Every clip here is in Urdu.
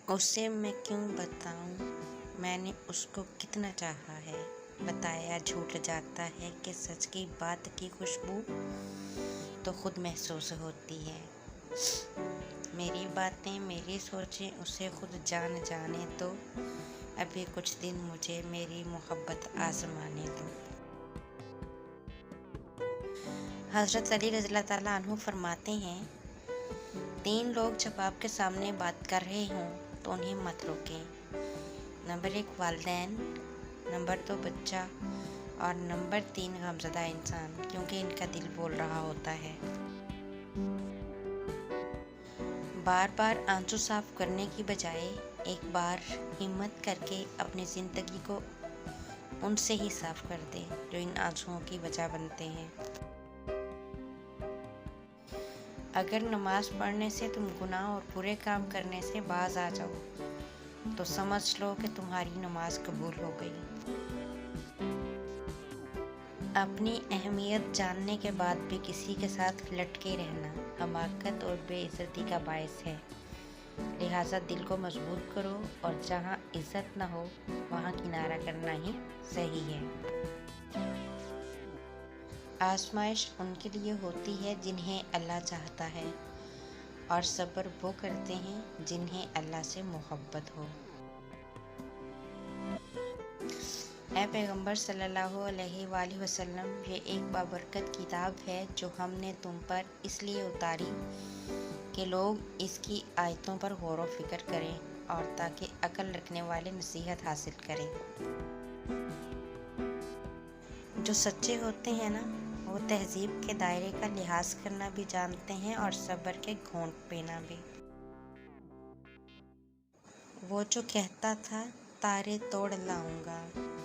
اسے میں کیوں بتاؤں میں نے اس کو کتنا چاہا ہے، بتایا جھوٹ جاتا ہے کہ سچ کی بات کی خوشبو تو خود محسوس ہوتی ہے۔ میری باتیں میری سوچیں اسے خود جان جانے دو، ابھی کچھ دن مجھے میری محبت آزمانے دو۔ حضرت علی رضی اللہ تعالیٰ عنہ فرماتے ہیں، 3 لوگ جب آپ کے سامنے بات کر رہے ہوں تو انہیں مت روکیں۔ نمبر 1 والدین، نمبر 2 بچہ اور نمبر 3 غمزدہ انسان، کیونکہ ان کا دل بول رہا ہوتا ہے۔ بار بار آنسو صاف کرنے کی بجائے ایک بار ہمت کر کے اپنی زندگی کو ان سے ہی صاف کر دیں جو ان آنسوؤں کی وجہ بنتے ہیں۔ اگر نماز پڑھنے سے تم گناہ اور برے کام کرنے سے باز آ جاؤ تو سمجھ لو کہ تمہاری نماز قبول ہو گئی۔ اپنی اہمیت جاننے کے بعد بھی کسی کے ساتھ لٹکے رہنا حماقت اور بے عزتی کا باعث ہے، لہٰذا دل کو مضبوط کرو اور جہاں عزت نہ ہو وہاں کنارہ کرنا ہی صحیح ہے۔ آزمائش ان کے لیے ہوتی ہے جنہیں اللہ چاہتا ہے، اور صبر وہ کرتے ہیں جنہیں اللہ سے محبت ہو۔ اے پیغمبر صلی اللہ علیہ وآلہ وسلم، یہ ایک بابرکت کتاب ہے جو ہم نے تم پر اس لیے اتاری کہ لوگ اس کی آیتوں پر غور و فکر کریں اور تاکہ عقل رکھنے والے نصیحت حاصل کریں۔ جو سچے ہوتے ہیں نا، وہ تہذیب کے دائرے کا لحاظ کرنا بھی جانتے ہیں اور صبر کے گھونٹ پینا بھی۔ وہ جو کہتا تھا تارے توڑ لاؤں گا،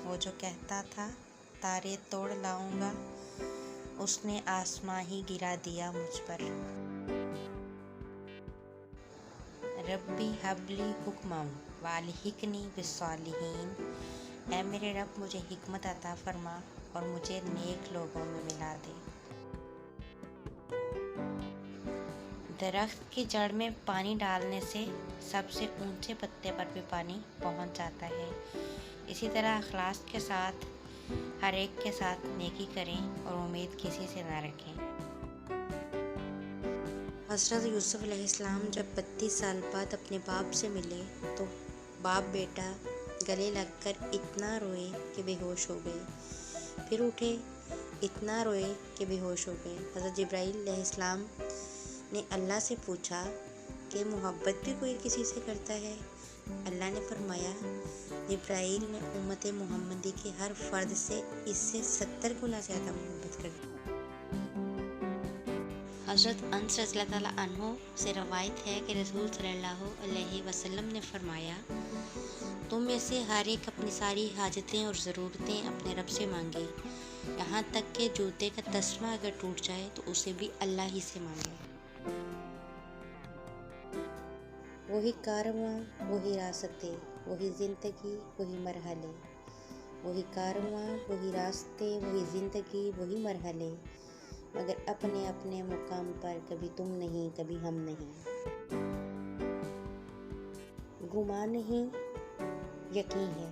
وہ جو کہتا تھا تارے توڑ لاؤں گا، اس نے آسماں ہی گرا دیا مجھ پر۔ ربی ہب لی حکما والحقنی بالصالحین، اے میرے رب مجھے حکمت عطا فرما اور مجھے نیک لوگوں میں ملا دے۔ درخت کی جڑ میں پانی ڈالنے سے سب سے اونچے پتے پر بھی پانی پہنچ جاتا ہے، اسی طرح اخلاص کے ساتھ ہر ایک کے ساتھ نیکی کریں اور امید کسی سے نہ رکھیں۔ حضرت یوسف علیہ السلام جب 32 سال بعد اپنے باپ سے ملے تو باپ بیٹا گلے لگ کر اتنا روئے کہ بے ہوش ہو گئے، پھر اٹھے، اتنا روئے کہ بے ہوش ہو گئے۔ حضرت جبرائیل علیہ السلام نے اللہ سے پوچھا کہ محبت بھی کوئی کسی سے کرتا ہے؟ اللہ نے فرمایا، جبرائیل نے امت محمدی کے ہر فرد سے اس سے 70 گنا زیادہ محبت کرتی۔ حضرت انس رضی اللہ تعالیٰ عنہ سے روایت ہے کہ رسول صلی اللہ علیہ وسلم نے فرمایا، تم میں سے ہر ایک اپنی ساری حاجتیں اور ضرورتیں اپنے رب سے مانگے، یہاں تک کہ جوتے کا تسمہ اگر ٹوٹ جائے تو اسے بھی اللہ ہی سے مانگے۔ وہی کارواں وہی راستے، وہی زندگی وہی مرحلے، وہی کارواں وہی راستے وہی زندگی وہی مرحلے، مگر اپنے اپنے مقام پر کبھی تم نہیں کبھی ہم نہیں۔ گمان نہیں یقین ہے،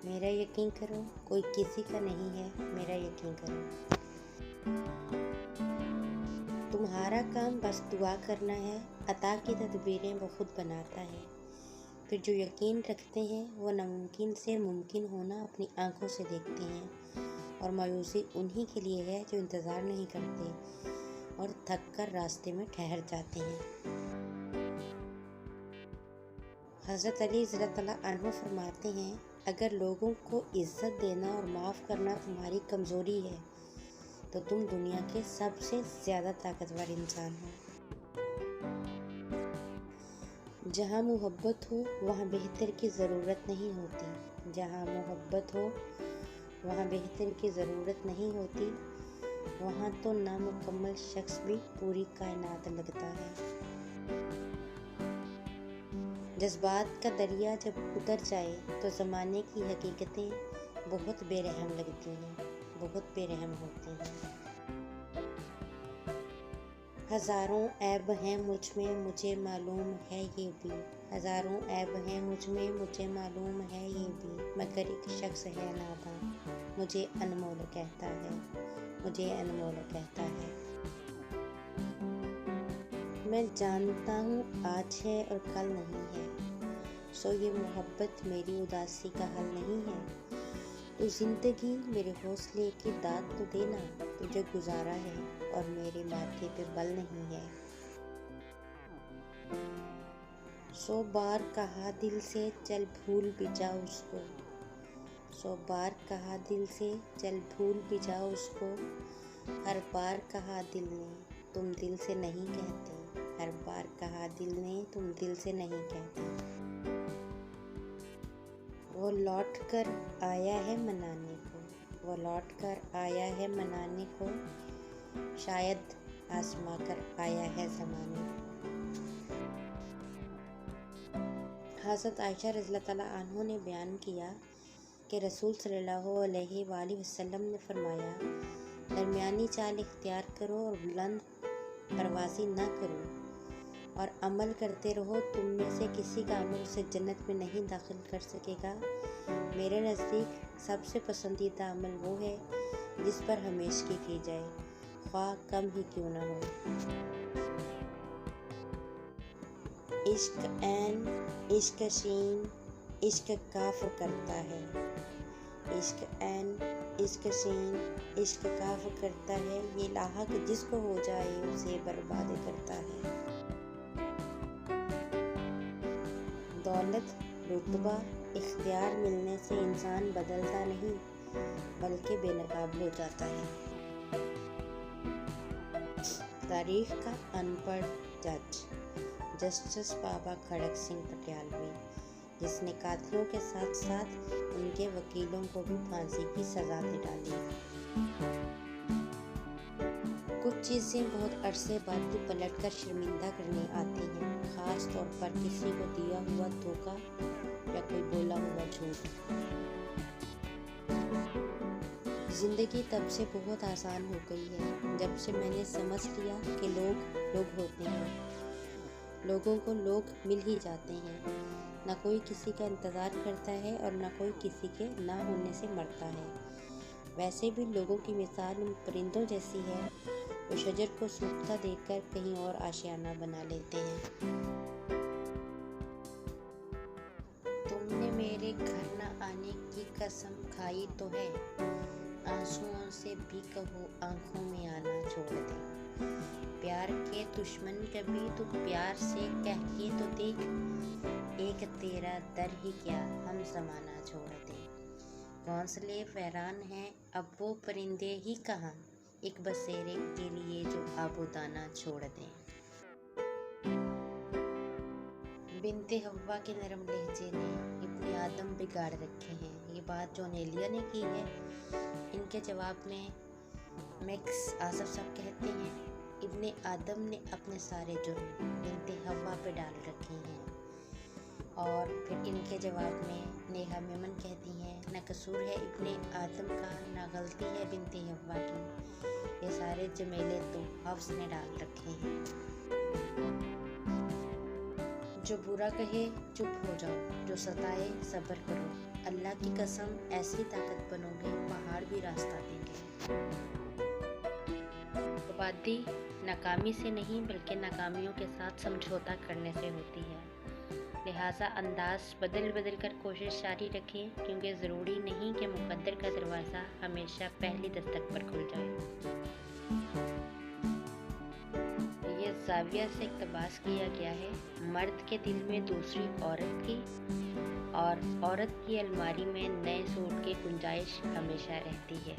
میرا یقین کرو، کوئی کسی کا نہیں ہے، میرا یقین کرو۔ تمہارا کام بس دعا کرنا ہے، عطا کی تدبیریں وہ خود بناتا ہے۔ پھر جو یقین رکھتے ہیں وہ ناممکن سے ممکن ہونا اپنی آنکھوں سے دیکھتے ہیں، اور مایوسی انہی کے لیے ہے جو انتظار نہیں کرتے اور تھک کر راستے میں ٹھہر جاتے ہیں۔ حضرت علی رضی اللہ تعالیٰ عنہ فرماتے ہیں، اگر لوگوں کو عزت دینا اور معاف کرنا تمہاری کمزوری ہے تو تم دنیا کے سب سے زیادہ طاقتور انسان ہو۔ جہاں محبت ہو وہاں بہتر کی ضرورت نہیں ہوتی، جہاں محبت ہو وہاں بہتر کی ضرورت نہیں ہوتی، وہاں تو نامکمل شخص بھی پوری کائنات لگتا ہے۔ جذبات کا دریا جب اتر جائے تو زمانے کی حقیقتیں بہت بے رحم لگتی ہیں، بہت بے رحم ہوتی ہیں۔ ہزاروں عیب ہیں مجھ میں، مجھے معلوم ہے یہ بھی، ہزاروں عیب ہیں مجھ میں، مجھے معلوم ہے یہ بھی، مگر ایک شخص ہے ناداں، مجھے انمول کہتا ہے، مجھے انمول کہتا ہے۔ میں جانتا ہوں آج ہے اور کل نہیں ہے، سو یہ محبت میری اداسی کا حل نہیں ہے۔ تو زندگی میرے حوصلے کی داد تو دینا، تجھے گزارا ہے اور میرے ماتھے پہ بل نہیں ہے۔ سو بار کہا دل سے چل بھول بھی جا اس کو، سو بار کہا دل سے چل بھول بھی جا اس کو، ہر بار کہا دل نے تم دل سے نہیں کہتے، ہر بار کہا دل نے تم دل سے نہیں کہتے۔ وہ لوٹ کر آیا ہے منانے کو، وہ لوٹ کر آیا ہے منانے کو، شاید آزما کر آیا ہے زمانے کو۔ حضرت عائشہ رضی اللہ تعالیٰ عنہ نے بیان کیا کہ رسول صلی اللہ علیہ وآلہ وسلم نے فرمایا، درمیانی چال اختیار کرو اور بلند پروازی نہ کرو، اور عمل کرتے رہو، تم میں سے کسی کا عمل اسے جنت میں نہیں داخل کر سکے گا۔ میرے نزدیک سب سے پسندیدہ عمل وہ ہے جس پر ہمیشگی کی جائے، خواہ کم ہی کیوں نہ ہو۔ عشق عین، عشق شین، عشق کافر کرتا ہے، عشق عین، عشق شین، عشق کافر کرتا ہے، یہ لاحق جس کو ہو جائے اسے برباد کرتا ہے۔ دولت، رتبہ، اختیار ملنے سے انسان بدلتا نہیں بلکہ بے نقاب ہو جاتا ہے۔ تاریخ کا ان پڑھ جج جسٹس بابا کھڑک سنگھ پٹیالوی، جس نے قاتلوں کے ساتھ ساتھ ان کے وکیلوں کو بھی پھانسی کی سزا دے ڈالی۔ کچھ چیزیں بہت عرصے بعد بھی پلٹ کر شرمندہ کرنے آتی ہیں، خاص طور پر کسی کو دیا ہوا دھوکہ یا کوئی بولا ہوا جھوٹ۔ زندگی تب سے بہت آسان ہو گئی ہے جب سے میں نے سمجھ لیا کہ لوگ لوگ ہوتے ہیں، لوگوں کو لوگ مل ہی جاتے ہیں، نہ کوئی کسی کا انتظار کرتا ہے اور نہ کوئی کسی کے نہ ہونے سے مرتا ہے۔ ویسے بھی لوگوں کی مثال ان پرندوں جیسی ہے جو شجر کو سوکھتا دیکھ کر کہیں اور آشیانہ بنا لیتے ہیں۔ تم نے میرے گھر نہ آنے کی قسم کھائی تو ہے، آنسوؤں سے بھی کہو آنکھوں میں آنا چھوڑ دے۔ پیار کے دشمن کبھی تو پیار سے کہہ کے تو دیکھ، ایک تیرا در ہی کیا ہم زمانہ چھوڑ دیں۔ گھونسلے ویران ہیں اب وہ پرندے ہی کہاں، ایک بسیرے کے لیے جو آب و دانہ چھوڑ دیں۔ بنت حوا کے نرم لہجے نے ابن آدم بگاڑ رکھے ہیں، یہ بات جون ایلیا نے کی ہے۔ ان کے جواب میں میکس آصف صاحب کہتے ہیں، ابن آدم نے اپنے سارے جرم بنت حوا پہ ڈال رکھے ہیں۔ اور پھر ان کے جواب میں نیہا میمن کہتی ہیں، نہ قصور ہے ابن آدم کا، نہ غلطی ہے بنت حوا کی، یہ سارے جمیلے تو حفظ نے ڈال رکھے ہیں۔ جو برا کہے چپ ہو جاؤ، جو ستائے صبر کرو، اللہ کی قسم ایسی طاقت بنو گے پہاڑ بھی راستہ دیں گے۔ آبادی ناکامی سے نہیں بلکہ ناکامیوں کے ساتھ سمجھوتا کرنے سے ہوتی ہے، لہٰذا انداز بدل بدل کر کوشش جاری رکھیں، کیونکہ ضروری نہیں کہ مقدر کا دروازہ ہمیشہ پہلی دستک پر کھل جائے۔ یہ زاویہ سے اقتباس کیا گیا ہے، مرد کے دل میں دوسری عورت کی اور عورت کی الماری میں نئے سوٹ کی گنجائش ہمیشہ رہتی ہے۔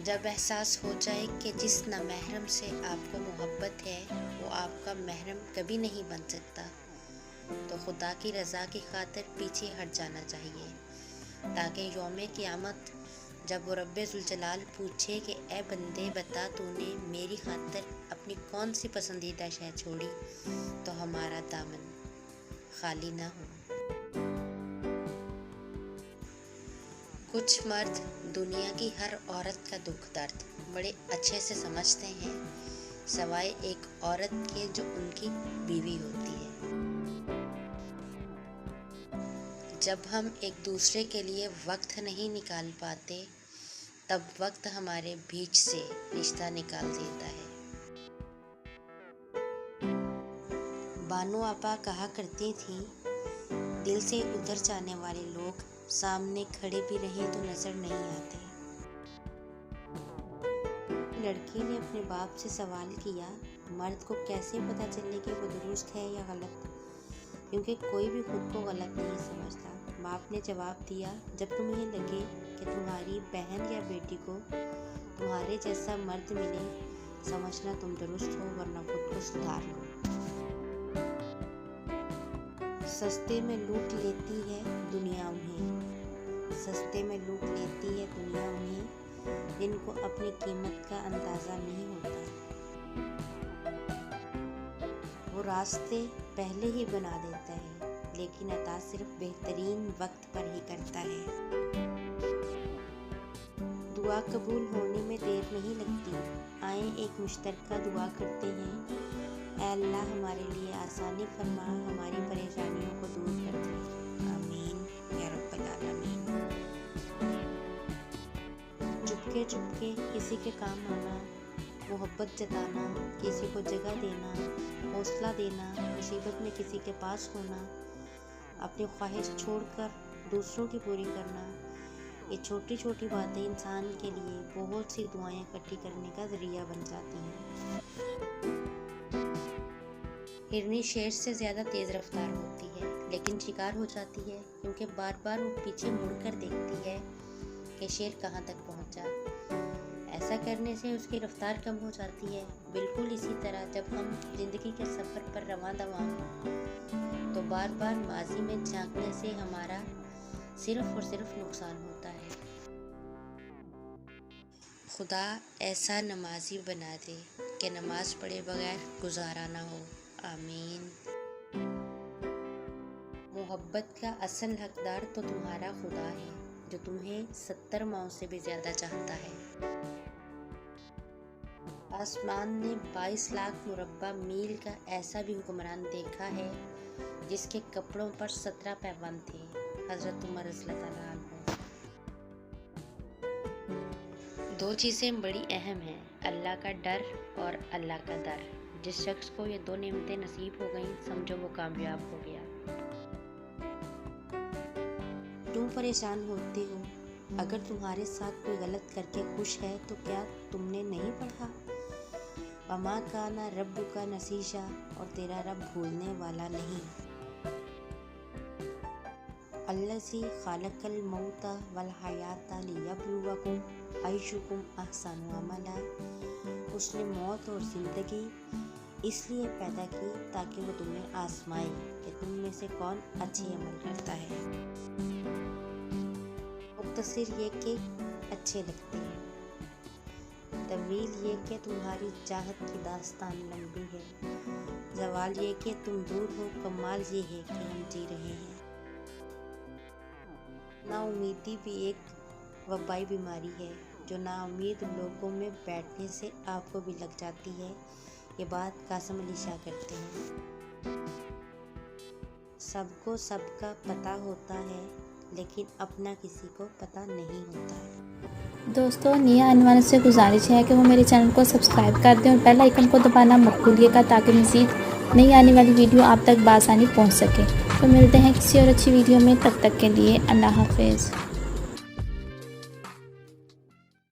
جب احساس ہو جائے کہ جس نامحرم سے آپ کو محبت ہے وہ آپ کا محرم کبھی نہیں بن سکتا، تو خدا کی رضا کی خاطر پیچھے ہٹ جانا چاہیے، تاکہ یوم قیامت جب وہ رب ذوالجلال پوچھے کہ اے بندے بتا تو نے میری خاطر اپنی کون سی پسندیدہ شے چھوڑی، تو ہمارا دامن خالی نہ ہو۔ کچھ مرد دنیا کی ہر عورت کا دکھ درد بڑے اچھے سے سمجھتے ہیں، سوائے ایک عورت کے جو ان کی بیوی ہوتی ہے۔ جب ہم ایک دوسرے کے لیے وقت نہیں نکال پاتے تب وقت ہمارے بیچ سے رشتہ نکال دیتا ہے۔ بانو آپا کہا کرتی تھیں، دل سے اتر جانے والے لوگ سامنے کھڑے بھی رہیں تو نظر نہیں آتے۔ لڑکی نے اپنے باپ سے سوال کیا، مرد کو کیسے پتہ چلے کہ وہ درست ہے یا غلط؟ کیونکہ کوئی بھی خود کو غلط نہیں سمجھتا۔ باپ نے جواب دیا، جب تمہیں لگے کہ تمہاری بہن یا بیٹی کو تمہارے جیسا مرد ملے، سمجھنا تم درست ہو، ورنہ خود کو سدھار لو۔ سستے میں لوٹ لیتی ہے دنیا انہیں، سستے میں لوٹ لیتی ہے دنیا انہیں، جن کو اپنی قیمت کا اندازہ نہیں ہوتا۔ وہ راستے پہلے ہی بنا دیتا ہے، لیکن عطا صرف بہترین وقت پر ہی کرتا ہے۔ دعا قبول ہونے میں دیر نہیں لگتی، آئیں ایک مشترکہ دعا کرتے ہیں۔ اے اللہ ہمارے لیے آسانی فرما، ہماری پریشانیوں کو دور کر دے، آمین یا رب العالمین۔ چپکے چپکے کسی کے کام آنا، محبت جتانا، کسی کو جگہ دینا، حوصلہ دینا، مصیبت میں کسی کے پاس ہونا، اپنی خواہش چھوڑ کر دوسروں کی پوری کرنا، یہ چھوٹی چھوٹی باتیں انسان کے لیے بہت سی دعائیں اکٹھی کرنے کا ذریعہ بن جاتی ہیں۔ ہرنی شیر سے زیادہ تیز رفتار ہوتی ہے، لیکن شکار ہو جاتی ہے، کیونکہ بار بار وہ پیچھے مڑ کر دیکھتی ہے کہ شیر کہاں تک پہنچا۔ ایسا کرنے سے اس کی رفتار کم ہو جاتی ہے۔ بالکل اسی طرح جب ہم زندگی کے سفر پر رواں دواں ہوں تو بار بار ماضی میں جھانکنے سے ہمارا صرف اور صرف نقصان ہوتا ہے۔ خدا ایسا نمازی بنا دے کہ نماز پڑھے بغیر گزارا نہ ہو، آمین۔ محبت کا اصل حقدار تو تمہارا خدا ہے، جو تمہیں 70 ماؤں سے بھی زیادہ چاہتا ہے۔ آسمان نے 22 لاکھ مربع میل کا ایسا بھی حکمران دیکھا ہے جس کے کپڑوں پر 17 پیوند تھے، حضرت عمر رضی اللہ عنہ۔ دو چیزیں بڑی اہم ہیں، اللہ کا ڈر اور اللہ کا در۔ جس شخص کو یہ دو نعمتیں نصیب ہو گئیں، سمجھو وہ کامیاب ہو گیا۔ کیوں پریشان ہوتے ہو؟ اگر تمہارے ساتھ کوئی غلط کر کے خوش ہے تو کیا تم نے نہیں پڑھا؟ وَمَا كَانَ رَبُّكَ نَسِيًّا، اور تیرا رب بھولنے والا نہیں۔ الَّذِي خَلَقَ الْمَوْتَ وَالْحَيَاةَ لِيَبْلُوَكُمْ أَيُّكُمْ أَحْسَنُ عَمَلًا، اس نے موت اور زندگی اس لیے پیدا کی تاکہ وہ تمہیں آزمائے کہ تم میں سے کون اچھے عمل کرتا ہے۔ مختصر یہ کہ اچھے لگتے ہیں، طویل یہ کہ تمہاری چاہت کی داستان لمبی ہے، زوال یہ کہ تم دور ہو، کمال یہ ہے کہ ہم جی رہے ہیں۔ نا امیدی بھی ایک وبائی بیماری ہے جو نا امید لوگوں میں بیٹھنے سے آپ کو بھی لگ جاتی ہے، یہ بات قاسم علی شاہ کرتے ہیں۔ سب کو سب کا پتہ ہوتا ہے، لیکن اپنا کسی کو پتہ نہیں ہوتا ہے۔ دوستوں، نیا آنے والوں سے گزارش ہے کہ وہ میرے چینل کو سبسکرائب کر دیں اور بیل آئیکن کو دبانا مت بھولیے گا تاکہ مزید نئی آنے والی ویڈیو آپ تک بآسانی پہنچ سکے۔ تو ملتے ہیں کسی اور اچھی ویڈیو میں، تب تک کے لیے اللہ حافظ۔